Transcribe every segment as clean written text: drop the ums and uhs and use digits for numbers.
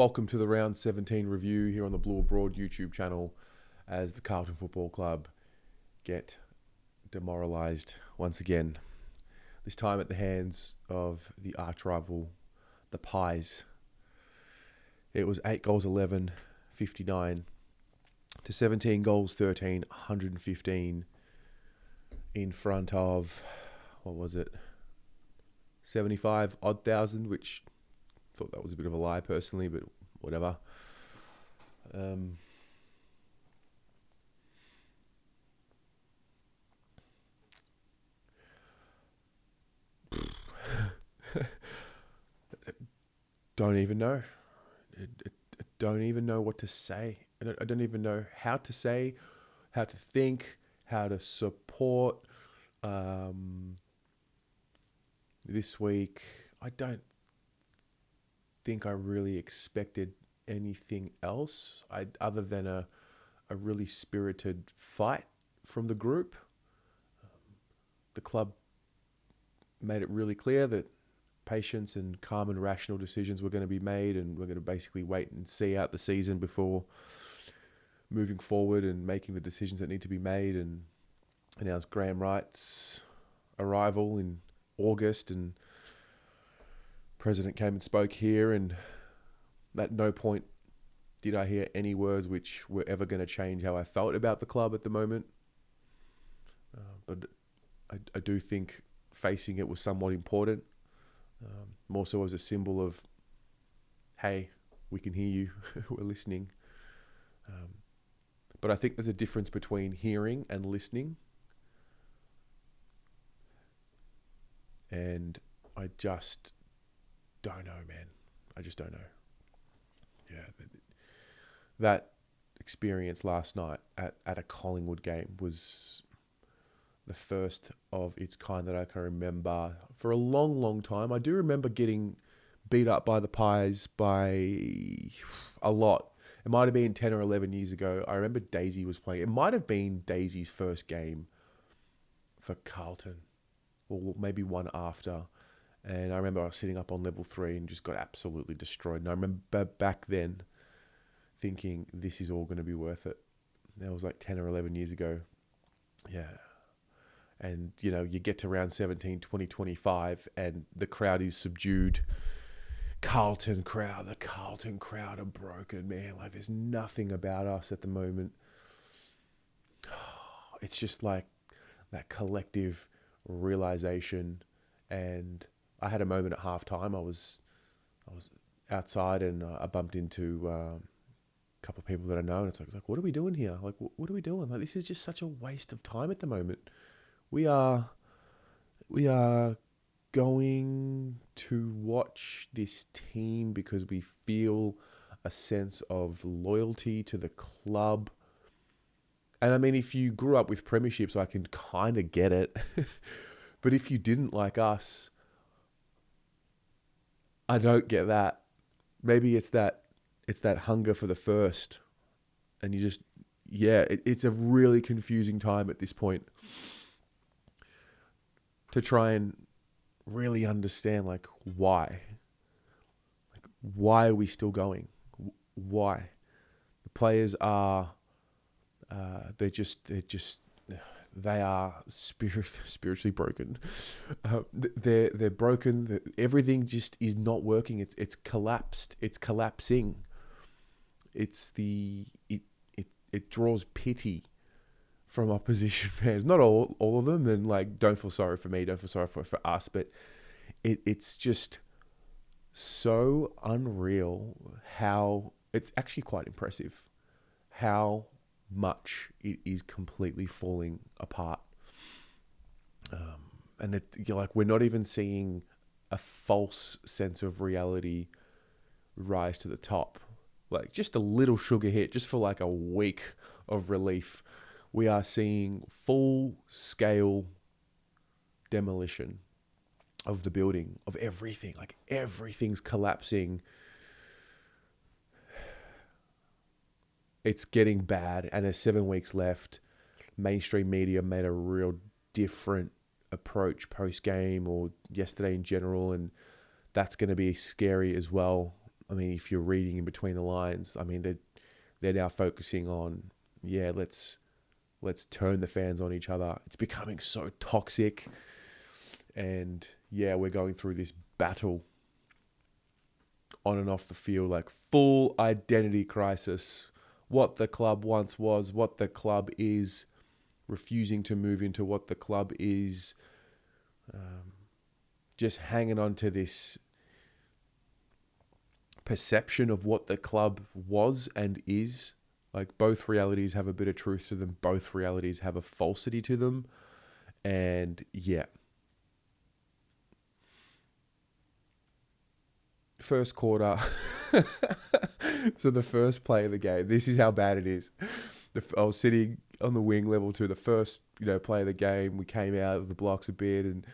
welcome to the Round 17 review here on the Blue Abroad YouTube channel as the Carlton Football Club get demoralised once again. This time at the hands of the arch rival, the Pies. It was 8 goals 11, 59 to 17 goals 13, 115 in front of, 75 odd thousand, which thought that was a bit of a lie personally, but whatever. Don't even know. I don't even know what to say. I don't even know how to say, how to think, how to support. This week, I don't think I really expected anything else other than a really spirited fight from the group. The club made it really clear that patience and calm and rational decisions were going to be made, and we're going to basically wait and see out the season before moving forward and making the decisions that need to be made, and announced Graham Wright's arrival in August, and President came and spoke here, and at no point did I hear any words which were ever going to change how I felt about the club at the moment. But I do think facing it was somewhat important, more so as a symbol of, hey, we can hear you, we're listening. But I think there's a difference between hearing and listening. And I just don't know, man. I just don't know. Yeah, that experience last night at a Collingwood game was the first of its kind that I can remember for a long, long time. I do remember getting beat up by the Pies by a lot. It might have been 10 or 11 years ago. I remember Daisy was playing. It might have been Daisy's first game for Carlton, or maybe one after. And I remember I was sitting up on level 3 and just got absolutely destroyed. And I remember back then thinking, this is all going to be worth it. That was like 10 or 11 years ago. Yeah. And, you know, you get to round 17, 2025, and the crowd is subdued. The Carlton crowd are broken, man. Like, there's nothing about us at the moment. It's just like that collective realization. And I had a moment at halftime. I was outside, and I bumped into a couple of people that I know, and it's like, what are we doing here? Like, what are we doing? Like, this is just such a waste of time at the moment. We are going to watch this team because we feel a sense of loyalty to the club. And I mean, if you grew up with premierships, I can kind of get it. But if you didn't like us, I don't get that. Maybe it's that hunger for the first. And you just, it's a really confusing time at this point to try and really understand, like, why? Like, why are we still going? Why? The players are, they are spiritually broken. They're broken. Everything just is not working. It's collapsed. It's collapsing. It draws pity from opposition fans. Not all of them, and like, don't feel sorry for me, don't feel sorry for us, but it's just so unreal how it's actually quite impressive how much it is completely falling apart. And you're like, we're not even seeing a false sense of reality rise to the top. Like, just a little sugar hit, just for like a week of relief. We are seeing full-scale demolition of the building, of everything. Like, everything's collapsing. It's getting bad, and there's 7 weeks left. Mainstream media made a real different approach post-game, or yesterday in general, and that's going to be scary as well. I mean, if you're reading in between the lines, I mean, they're now focusing on, yeah, let's turn the fans on each other. It's becoming so toxic. And yeah, we're going through this battle on and off the field, like full identity crisis. What the club once was, what the club is, refusing to move into what the club is, just hanging on to this perception of what the club was and is. Like, both realities have a bit of truth to them. Both realities have a falsity to them. And yeah. First quarter. So the first play of the game, this is how bad it is. I was sitting on the wing level 2, the first play of the game. We came out of the blocks a bit, and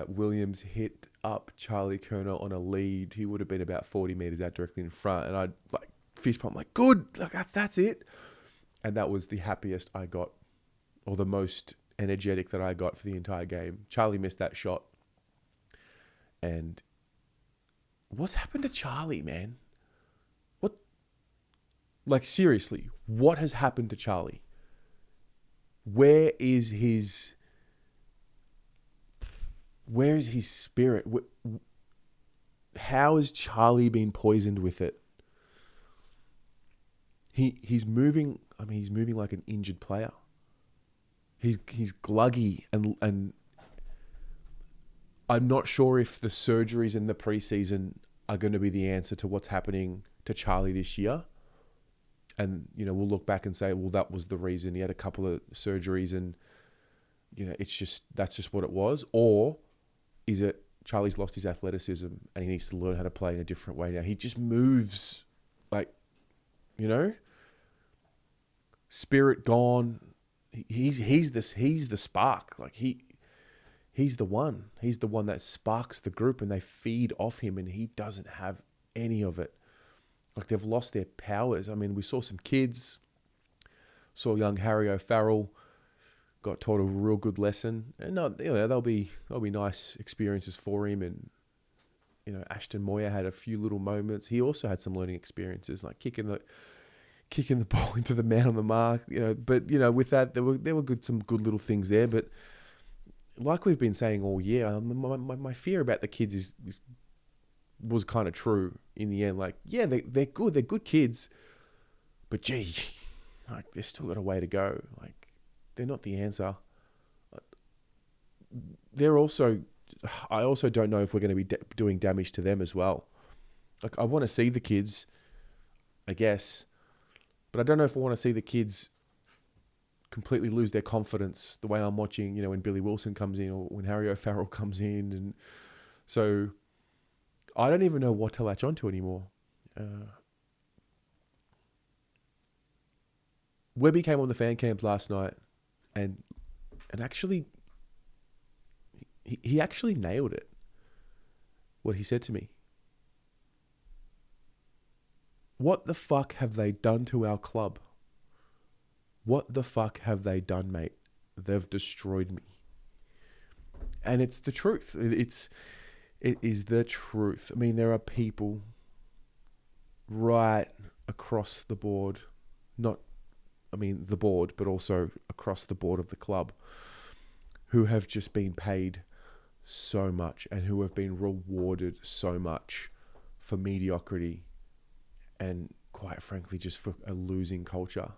Williams hit up Charlie Kerner on a lead. He would have been about 40 metres out directly in front. And I'd like fist pump, like, good, like that's it. And that was the happiest I got, or the most energetic that I got for the entire game. Charlie missed that shot. And what's happened to Charlie, man? What? Like, seriously, what has happened to Charlie? Where is his spirit? How has Charlie been poisoned with it? He's moving. I mean, he's moving like an injured player. He's gluggy, and I'm not sure if the surgeries in the preseason are going to be the answer to what's happening to Charlie this year. And we'll look back and say, well, that was the reason. He had a couple of surgeries, and that's just what it was. Or is it Charlie's lost his athleticism and he needs to learn how to play in a different way now? He just moves like, spirit gone. He's the spark. Like he's the one. He's the one that sparks the group, and they feed off him, and he doesn't have any of it. Like, they've lost their powers. I mean, we saw some kids, saw young Harry O'Farrell, got taught a real good lesson, and they'll be nice experiences for him. And Ashton Moyer had a few little moments. He also had some learning experiences, like kicking the ball into the man on the mark. But with that, there were some good little things there. But like we've been saying all year, my fear about the kids was kind of true in the end. Like, yeah, they're good. They're good kids. But gee, like, they've still got a way to go. Like, they're not the answer. I also don't know if we're going to be doing damage to them as well. Like, I want to see the kids, I guess, but I don't know if I want to see the kids completely lose their confidence the way I'm watching, when Billy Wilson comes in or when Harry O'Farrell comes in. And so I don't even know what to latch onto anymore. Webby came on the fan cams last night, and actually, he actually nailed it. What he said to me. What the fuck have they done to our club? What the fuck have they done, mate? They've destroyed me. And it's the truth. It is the truth. I mean, there are people right across the board, the board, but also across the board of the club, who have just been paid so much and who have been rewarded so much for mediocrity and, quite frankly, just for a losing culture.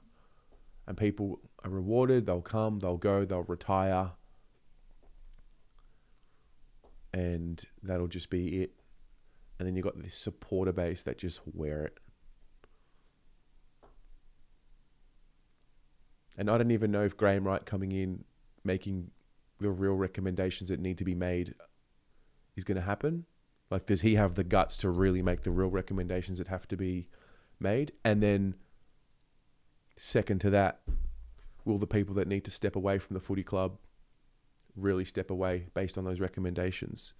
And people are rewarded, they'll come, they'll go, they'll retire, and that'll just be it. And then you've got this supporter base that just wear it. And I don't even know if Graham Wright coming in, making the real recommendations that need to be made, is going to happen. Like, does he have the guts to really make the real recommendations that have to be made? And then, second to that, will the people that need to step away from the footy club really step away based on those recommendations?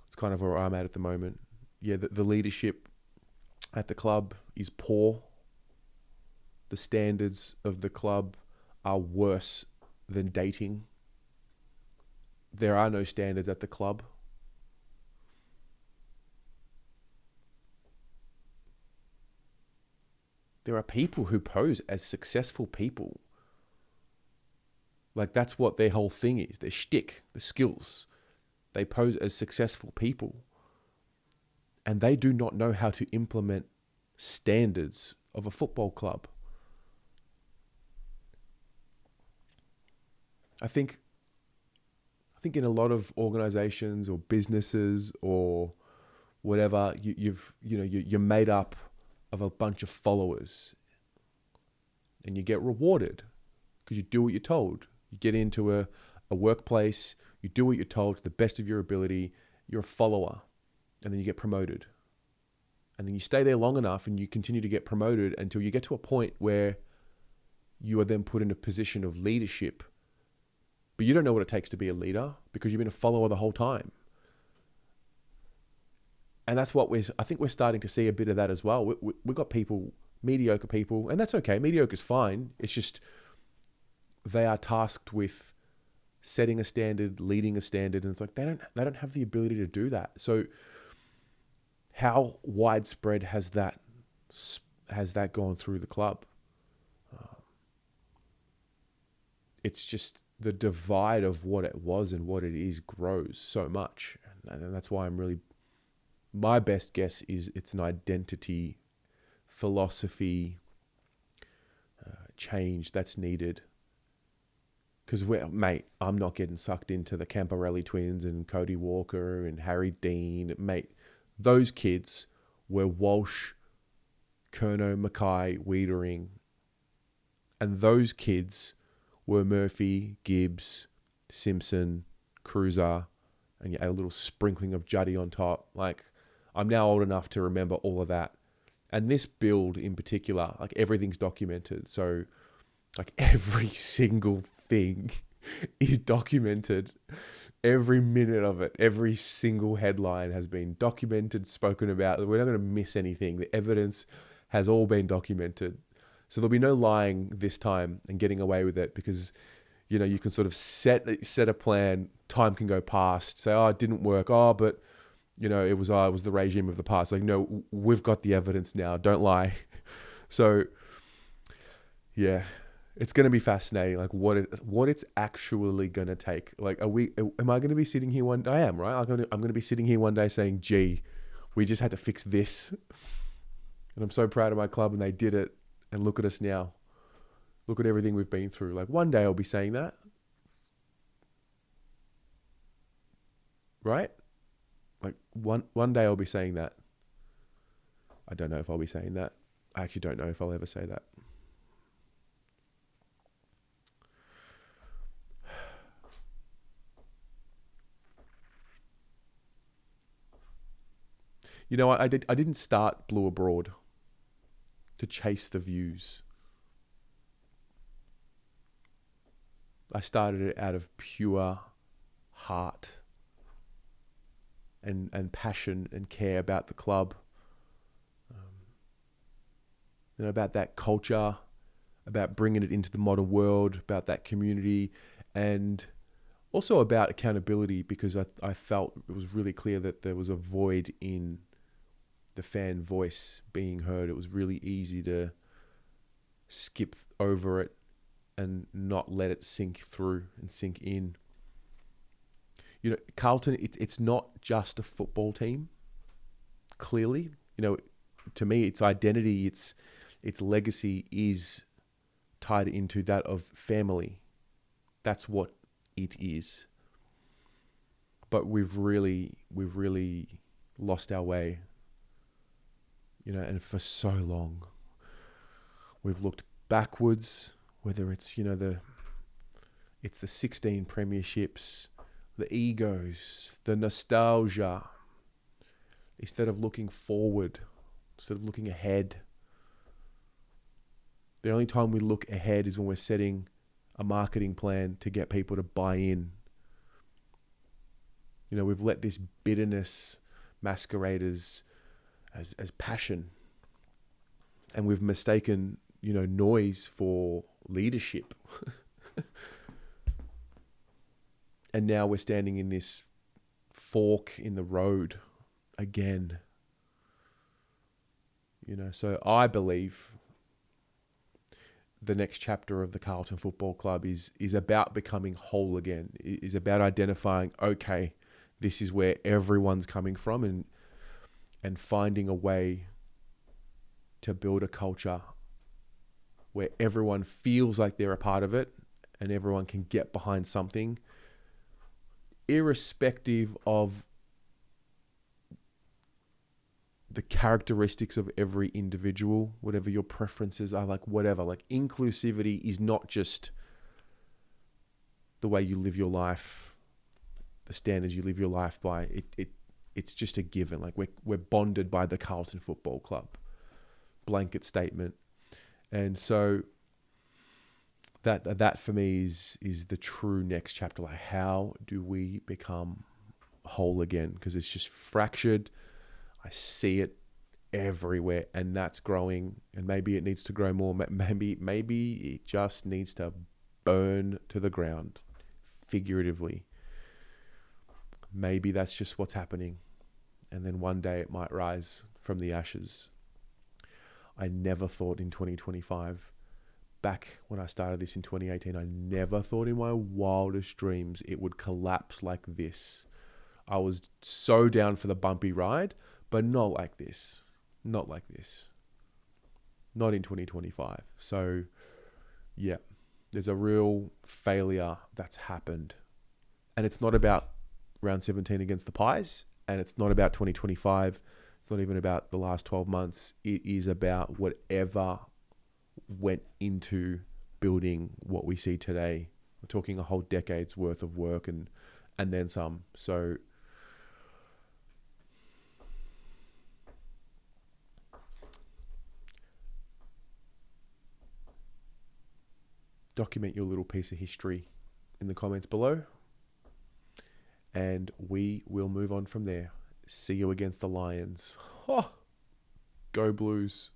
It's kind of where I'm at the moment. Yeah, the leadership at the club is poor. The standards of the club are worse than dating. There are no standards at the club. there are people who pose as successful people. Like, that's what their whole thing is, their shtick, the skills. They pose as successful people. And they do not know how to implement standards of a football club. I think in a lot of organizations or businesses or whatever, you're made up of a bunch of followers, and you get rewarded because you do what you're told. You get into a workplace, you do what you're told to the best of your ability, you're a follower, and then you get promoted. And then you stay there long enough and you continue to get promoted until you get to a point where you are then put in a position of leadership. But you don't know what it takes to be a leader because you've been a follower the whole time. And that's what I think we're starting to see a bit of that as well. We've got people, mediocre people, and that's okay. Mediocre's fine. It's just they are tasked with setting a standard, leading a standard, and it's like they don't have the ability to do that. So how widespread has that gone through the club? It's just the divide of what it was and what it is grows so much. And that's why my best guess is it's an identity, philosophy, change that's needed. Because, mate, I'm not getting sucked into the Camporelli twins and Cody Walker and Harry Dean. Mate, those kids were Walsh, Curnow, Mackay, Wiedering. And those kids were Murphy, Gibbs, Simpson, Cruiser, and you add a little sprinkling of Juddy on top. Like, I'm now old enough to remember all of that. And this build in particular, like, everything's documented. So, like, every single thing is documented. Every minute of it, every single headline has been documented, spoken about. We're not going to miss anything. The evidence has all been documented. So there'll be no lying this time and getting away with it because, you can sort of set a plan. Time can go past. Say, oh, it didn't work. Oh, but, it was the regime of the past. Like, no, we've got the evidence now. Don't lie. So, yeah, it's going to be fascinating. Like what it's actually going to take. Like, am I going to be sitting here one day? I am, right? I'm going to be sitting here one day saying, gee, we just had to fix this. And I'm so proud of my club and they did it. And look at us now. Look at everything we've been through. Like, one day I'll be saying that. Right? Like, one day I'll be saying that. I don't know if I'll be saying that. I actually don't know if I'll ever say that. I didn't start Blue Abroad to chase the views. I started it out of pure heart and passion and care about the club. About that culture, about bringing it into the modern world, about that community, and also about accountability, because I felt it was really clear that there was a void in the fan voice being heard. It was really easy to skip over it and not let it sink through and sink in. Carlton, it's not just a football team. Clearly, to me, its identity, its legacy is tied into that of family. That's what it is. But we've really lost our way. And for so long, we've looked backwards, whether it's, it's the 16 premierships, the egos, the nostalgia, instead of looking forward, instead of looking ahead. The only time we look ahead is when we're setting a marketing plan to get people to buy in. We've let this bitterness masquerade as passion, and we've mistaken noise for leadership. And now we're standing in this fork in the road again. So I believe the next chapter of the Carlton Football Club is about becoming whole again, is about identifying, okay, this is where everyone's coming from, and finding a way to build a culture where everyone feels like they're a part of it and everyone can get behind something, irrespective of the characteristics of every individual, whatever your preferences are, like whatever. Like inclusivity is not just the way you live your life, the standards you live your life by. It's just a given. Like we're bonded by the Carlton Football Club. Blanket statement. And so that for me is the true next chapter. Like, how do we become whole again? Because it's just fractured. I see it everywhere, and that's growing. And maybe it needs to grow more. Maybe it just needs to burn to the ground, figuratively. Maybe that's just what's happening, and then one day it might rise from the ashes. I never thought in 2025, back when I started this in 2018, I never thought in my wildest dreams it would collapse like this. I was so down for the bumpy ride, but not like this. Not like this. Not in 2025. So, yeah, there's a real failure that's happened. And it's not about round 17 against the Pies, and it's not about 2025. It's not even about the last 12 months. It is about whatever went into building what we see today. We're talking a whole decade's worth of work and then some. So document your little piece of history in the comments below, and we will move on from there. See you against the Lions. Oh, go Blues.